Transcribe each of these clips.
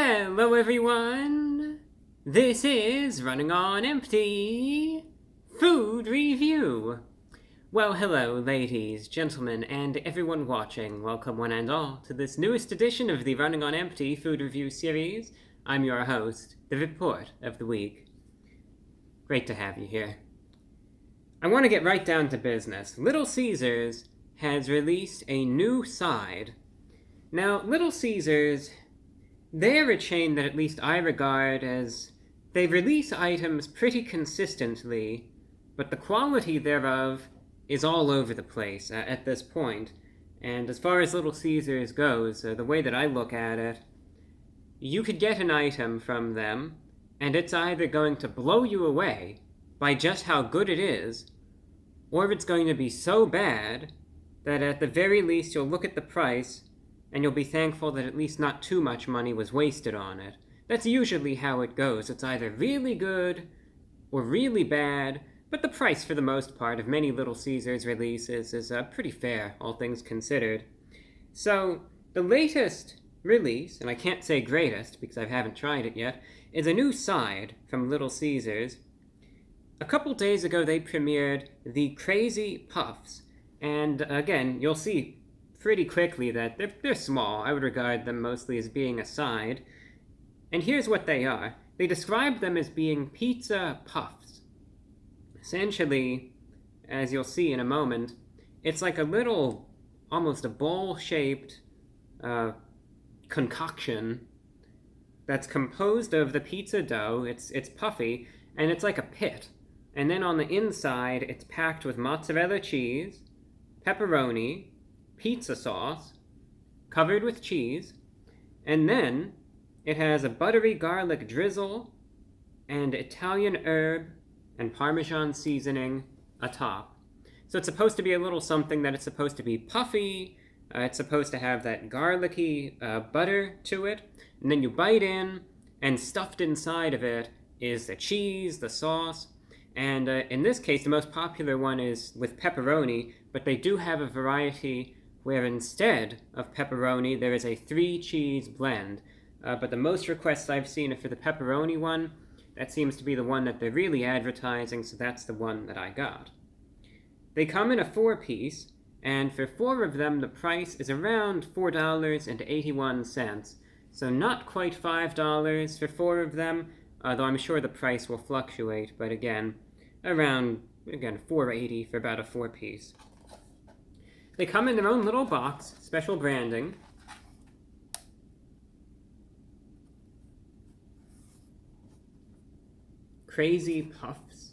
Hello everyone! This is Running on Empty Food Review. Well, hello ladies, gentlemen, and everyone watching. Welcome one and all to this newest edition of the Running on Empty Food Review series. I'm your host, the Report of the Week. Great to have you here. I want to get right down to business. Little Caesars has released a new side. Now, Little Caesars, they're a chain that at least I regard as they release items pretty consistently, but the quality thereof is all over the place at this point. And as far as Little Caesars goes, the way that I look at it, you could get an item from them, and it's either going to blow you away by just how good it is, or it's going to be so bad that at the very least you'll look at the price and you'll be thankful that at least not too much money was wasted on it. That's usually how it goes. It's either really good or really bad, but the price for the most part of many Little Caesars releases is pretty fair, all things considered. So, the latest release, and I can't say greatest because I haven't tried it yet, is a new side from Little Caesars. A couple days ago they premiered the Crazy Puffs, and again, you'll see pretty quickly that they're small. I would regard them mostly as being a side. And here's what they are. They describe them as being pizza puffs. Essentially, as you'll see in a moment, it's like a little, almost a bowl-shaped concoction that's composed of the pizza dough. It's puffy, and it's like a pit. And then on the inside, it's packed with mozzarella cheese, pepperoni, pizza sauce, covered with cheese, and then it has a buttery garlic drizzle and Italian herb and Parmesan seasoning atop. So it's supposed to be a little something that it's supposed to be puffy, it's supposed to have that garlicky butter to it, and then you bite in, and stuffed inside of it is the cheese, the sauce, and in this case the most popular one is with pepperoni, but they do have a variety where instead of pepperoni, there is a 3-cheese blend. But the most requests I've seen are for the pepperoni one. That seems to be the one that they're really advertising, so that's the one that I got. They come in a 4-piece, and for 4 of them, the price is around $4.81. So not quite $5 for 4 of them, though I'm sure the price will fluctuate, but again, around, $4.80 for about a 4-piece. They come in their own little box, special branding. Crazy Puffs,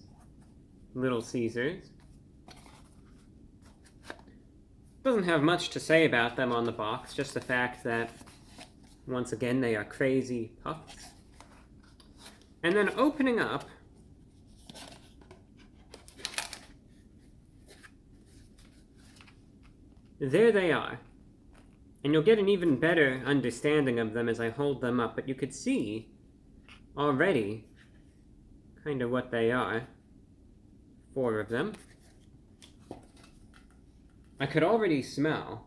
Little Caesars. Doesn't have much to say about them on the box, just the fact that, once again, they are Crazy Puffs. And then opening up, there they are. And you'll get an even better understanding of them as I hold them up, but you could see already kind of what they are. 4 of them. I could already smell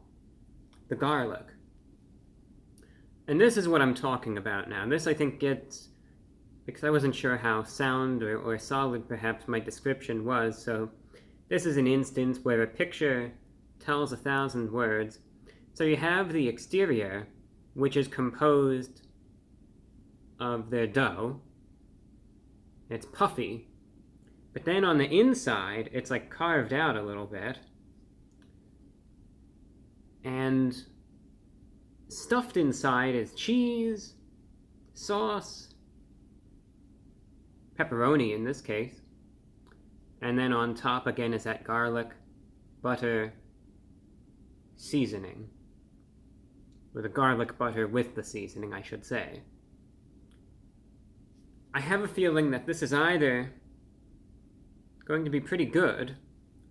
the garlic. And this is what I'm talking about now. This, I think, gets, because I wasn't sure how sound or solid perhaps my description was, so this is an instance where a picture tells 1,000 words. So you have the exterior, which is composed of their dough. It's puffy. But then on the inside, it's like carved out a little bit. And stuffed inside is cheese, sauce, pepperoni in this case. And then on top again is that garlic, butter, seasoning. Or the garlic butter with the seasoning, I should say. I have a feeling that this is either going to be pretty good,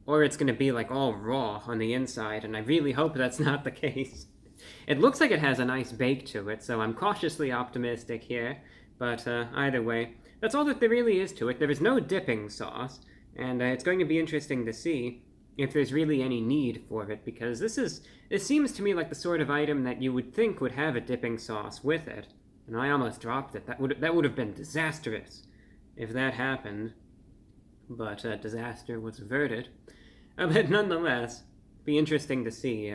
or it's going to be like all raw on the inside, and I really hope that's not the case. It looks like it has a nice bake to it, so I'm cautiously optimistic here, but either way, that's all that there really is to it. There is no dipping sauce, and it's going to be interesting to see if there's really any need for it, because this seems to me like the sort of item that you would think would have a dipping sauce with it. And I almost dropped it. That would have been disastrous if that happened. But disaster was averted. But nonetheless, be interesting to see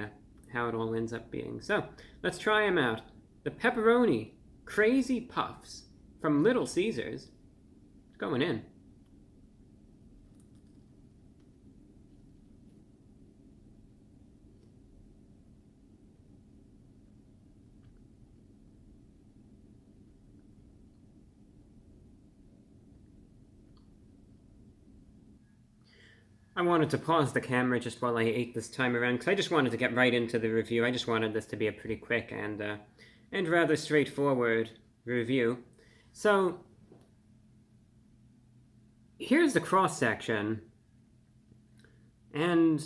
how it all ends up being. So, let's try them out. The pepperoni crazy puffs from Little Caesars. It's going in. I wanted to pause the camera just while I ate this time around, because I just wanted to get right into the review. I just wanted this to be a pretty quick and rather straightforward review. So, here's the cross-section, and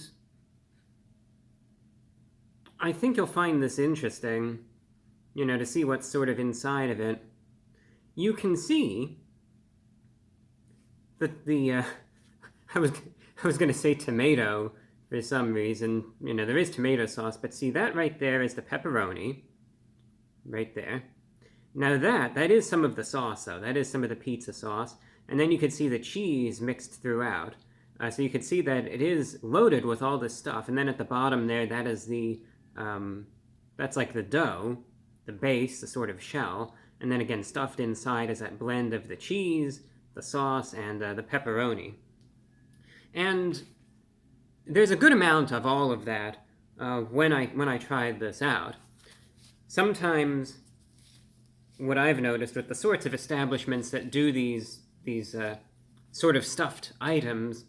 I think you'll find this interesting, to see what's sort of inside of it. You can see that the, I was going to say tomato for some reason. There is tomato sauce, but see, that right there is the pepperoni. Right there. Now that is some of the sauce, though. That is some of the pizza sauce. And then you can see the cheese mixed throughout. So you can see that it is loaded with all this stuff. And then at the bottom there, that is that's like the dough, the base, the sort of shell. And then again, stuffed inside is that blend of the cheese, the sauce, and the pepperoni. And there's a good amount of all of that when I tried this out. Sometimes what I've noticed with the sorts of establishments that do these sort of stuffed items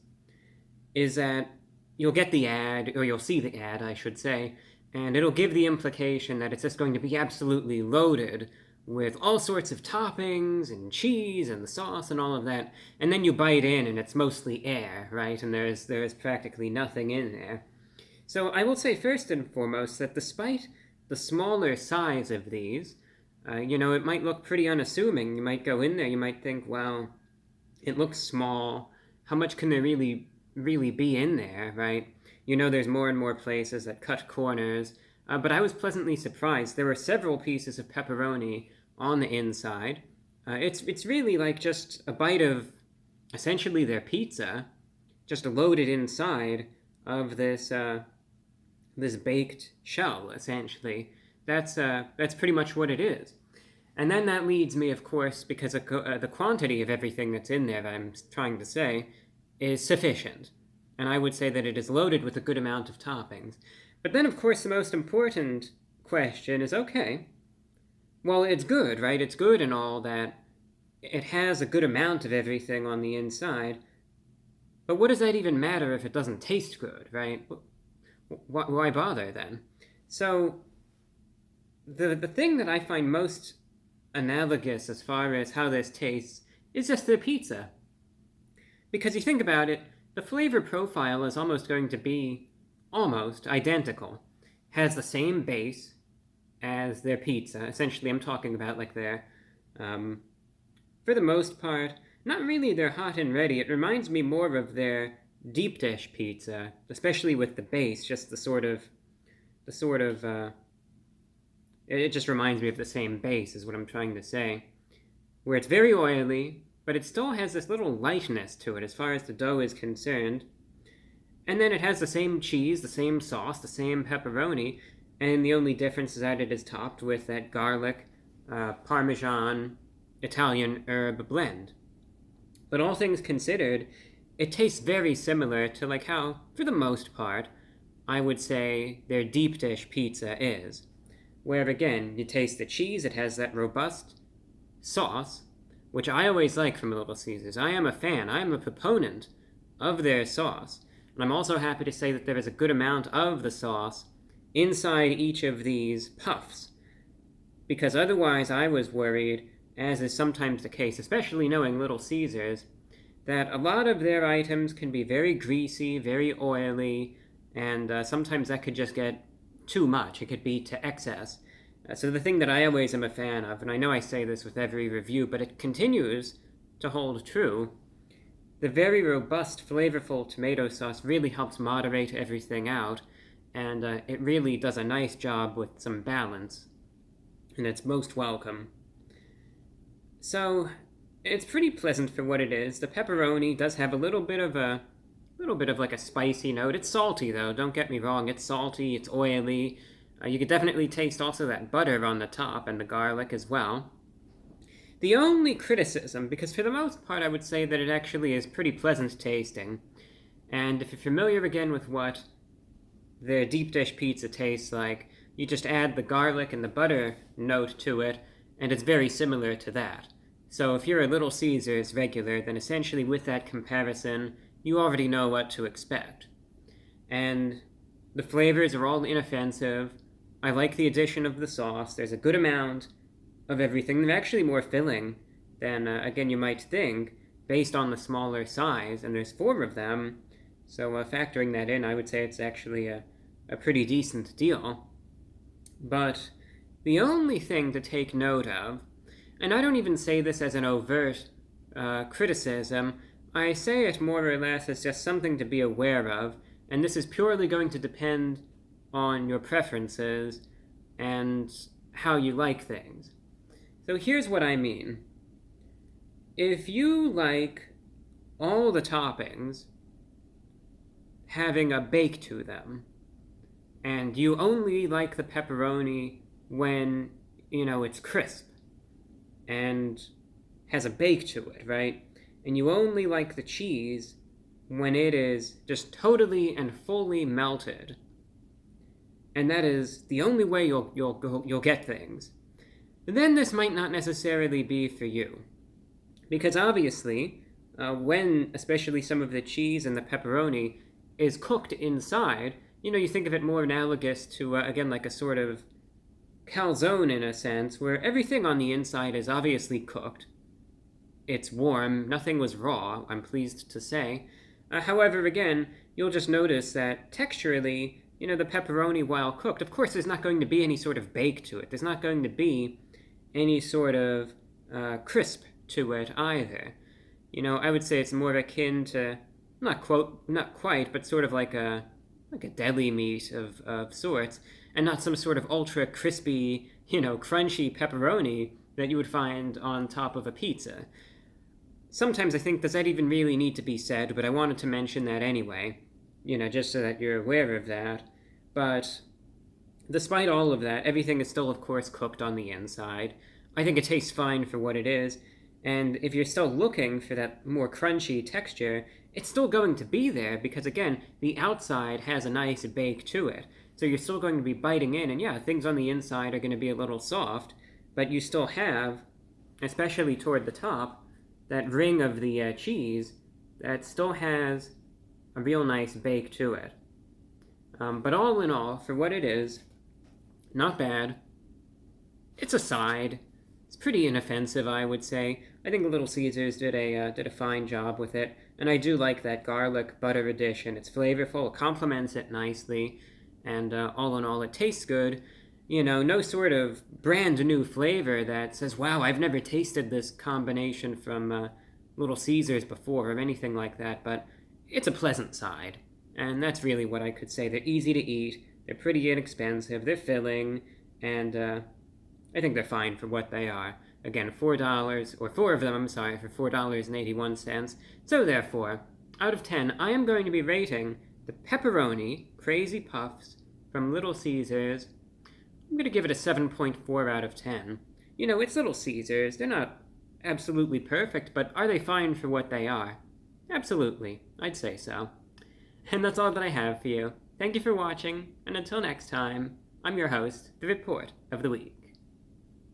is that you'll get the ad, or you'll see the ad, I should say, and it'll give the implication that it's just going to be absolutely loaded with all sorts of toppings and cheese and the sauce and all of that, and then you bite in and it's mostly air, right? And there's practically nothing in there. So I will say first and foremost that despite the smaller size of these, it might look pretty unassuming. You might go in there, you might think, well, it looks small. How much can there really be in there, right? There's more and more places that cut corners, but I was pleasantly surprised. There were several pieces of pepperoni on the inside. It's really like just a bite of essentially their pizza, just loaded inside of this baked shell, essentially. That's pretty much what it is. And then that leads me, of course, because the quantity of everything that's in there, that I'm trying to say, is sufficient. And I would say that it is loaded with a good amount of toppings. But then, of course, the most important question is, okay, well, it's good, right? It's good and all that. It has a good amount of everything on the inside. But what does that even matter if it doesn't taste good, right? Why bother then? So the thing that I find most analogous as far as how this tastes is just the pizza. Because you think about it, the flavor profile is almost going to be almost identical. Has the same base as their pizza. Essentially, I'm talking about like their, for the most part, not really their hot and ready. It reminds me more of their deep dish pizza, especially with the base, just the sort of, it just reminds me of the same base is what I'm trying to say, where it's very oily, but it still has this little lightness to it as far as the dough is concerned. And then it has the same cheese, the same sauce, the same pepperoni, and the only difference is that it is topped with that garlic, Parmesan, Italian herb blend. But all things considered, it tastes very similar to like how, for the most part, I would say their deep dish pizza is. Where again, you taste the cheese, it has that robust sauce, which I always like from Little Caesars. I am a fan, I am a proponent of their sauce. And I'm also happy to say that there is a good amount of the sauce inside each of these puffs. Because otherwise I was worried, as is sometimes the case, especially knowing Little Caesars, that a lot of their items can be very greasy, very oily, and sometimes that could just get too much. It could be to excess. So the thing that I always am a fan of, and I know I say this with every review, but it continues to hold true, the very robust, flavorful tomato sauce really helps moderate everything out, and it really does a nice job with some balance, and it's most welcome. So, it's pretty pleasant for what it is. The pepperoni does have a little bit of like a spicy note. It's salty though, don't get me wrong. It's salty, it's oily. You could definitely taste also that butter on the top and the garlic as well. The only criticism, because for the most part I would say that it actually is pretty pleasant tasting, and if you're familiar again with what the deep dish pizza tastes like, you just add the garlic and the butter note to it, and it's very similar to that. So if you're a Little Caesars regular, then essentially with that comparison, you already know what to expect. And the flavors are all inoffensive. I like the addition of the sauce. There's a good amount of everything. They're actually more filling than, again, you might think, based on the smaller size, and there's 4 of them. So factoring that in, I would say it's actually a pretty decent deal. But the only thing to take note of, and I don't even say this as an overt criticism, I say it more or less as just something to be aware of, and this is purely going to depend on your preferences and how you like things. So here's what I mean. If you like all the toppings having a bake to them, and you only like the pepperoni when, it's crisp and has a bake to it, right? And you only like the cheese when it is just totally and fully melted, and that is the only way you'll get things, then this might not necessarily be for you. Because obviously, when especially some of the cheese and the pepperoni is cooked inside, you think of it more analogous to, again, like a sort of calzone in a sense, where everything on the inside is obviously cooked. It's warm, nothing was raw, I'm pleased to say. However, again, you'll just notice that texturally, the pepperoni, while cooked, of course there's not going to be any sort of bake to it. There's not going to be any sort of crisp to it either. I would say it's more akin to, not quite, but sort of like a deli meat of sorts, and not some sort of ultra crispy, crunchy pepperoni that you would find on top of a pizza. Sometimes I think, does that even really need to be said? But I wanted to mention that anyway, just so that you're aware of that. But despite all of that, everything is still, of course, cooked on the inside. I think it tastes fine for what it is, and if you're still looking for that more crunchy texture, it's still going to be there because, again, the outside has a nice bake to it. So you're still going to be biting in, and yeah, things on the inside are going to be a little soft, but you still have, especially toward the top, that ring of the cheese that still has a real nice bake to it. But all in all, for what it is, not bad. It's a side. It's pretty inoffensive, I would say. I think Little Caesars did a fine job with it, and I do like that garlic butter addition. It's flavorful, it complements it nicely, and all in all, it tastes good. No sort of brand new flavor that says, wow, I've never tasted this combination from Little Caesars before or anything like that, but it's a pleasant side. And that's really what I could say. They're easy to eat, they're pretty inexpensive, they're filling, and I think they're fine for what they are. Again, $4, or 4 of them, I'm sorry, for $4.81. So therefore, out of 10, I am going to be rating the pepperoni Crazy Puffs from Little Caesars. I'm going to give it a 7.4 out of 10. It's Little Caesars. They're not absolutely perfect, but are they fine for what they are? Absolutely. I'd say so. And that's all that I have for you. Thank you for watching, and until next time, I'm your host, The Report of the Week.